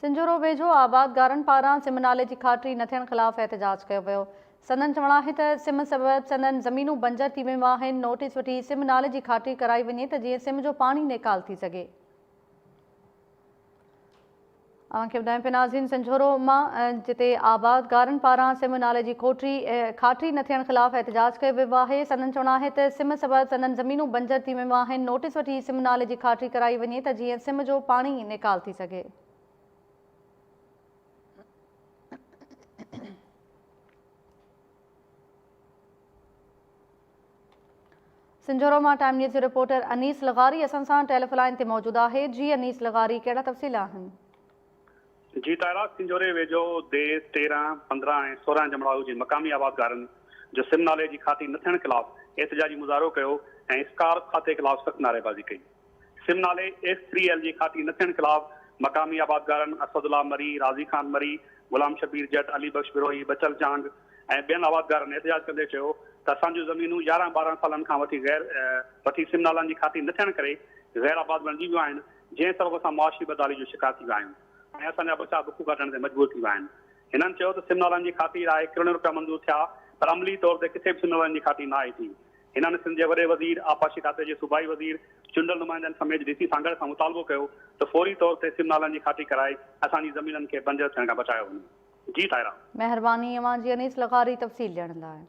सिंजोरो वेझो आबादगारनि पारां सिम नाले जी खाटरी न थियण ख़िलाफ़ एहतजाज कयो वियो। संदन चवण आहे त सिम सबबि संदन ज़मीनूं बंजर थी वियूं आहिनि। नोटिस वठी सिम नाले जी खाटरी कराई वञे त जीअं सिम जो पाणी निकाल थी सघे। अव्हांखे ॿुधायूं पिया नाज़रीन, सिंजोरो मां जिते आबादगारनि पारां सिम नाले जी खाटरी न थियण ख़िलाफ़ एहतजाज कयो वियो आहे। संदन चवण आहे त सिम सबबि संदन ज़मीनूं बंजर थी वियूं आहिनि। नोटिस वठी सिम नाले जी खाटरी कराई वञे त जीअं सिम जो पाणी निकाल थी सघे। सिंजोरो मां टाइम न्यूज़ जो रिपोर्टर अनीस लगारी असां सां टेलीफोन लाइन ते मौजूद आहे। जी अनीस लगारी, कहिड़ा तफ़सील आहिनि? जी तारा, सिंजोरे वेझो देश 13, 15 ऐं 16 जमड़ाऊ जे मक़ामी आबादगारनि जो सिम नाले जी खाती न थियण ख़िलाफ़ एहतजाजी मुज़ाहिरो कयो ऐं स्कार खाते ख़िलाफ़ सख़्त नारेबाज़ी कई। सिम नाले S3L जी खाती न थियण ख़िलाफ़ मक़ामी आबादगारनि असदुल्ला मरी, राज़ी खान मरी, गुलाम शबीर जट, अली बख्श बिरोही, बचल चांग ऐं ॿियनि आबादगारनि एहतजाज कंदे चयो त असांजूं ज़मीनूं 11-12 सालनि खां वठी सिम नालनि जी खाती न थियण करे ग़ैर आबाद बणिजी वियूं आहिनि, जंहिं सबबि असां मुआशी बदाली जो शिकार थी विया आहियूं ऐं असांजा बचा बुखू कटण ते मजबूर थी विया आहिनि। हिननि चयो त सिम नालनि जी खाती लाइ करोड़नि रुपया मंज़ूर थिया, पर अमली तौर ते किथे बि सिम नालनि जी खाती न आई थी। हिननि सिंध जे वॾे वज़ीर, आपाशी खाते जे सूबाई वज़ीर, चूंडल नुमाइंदनि समेत DC सांगड़ सां मुतालबो कयो त फौरी तौर ते सिम नालनि जी खाती कराए असांजी ज़मीननि खे बंजर थियण खां बचायो वञे। जी ताहिरा, महिरबानी अव्हांजी अनीस लगारी तफ़सील ॾियण लाइ।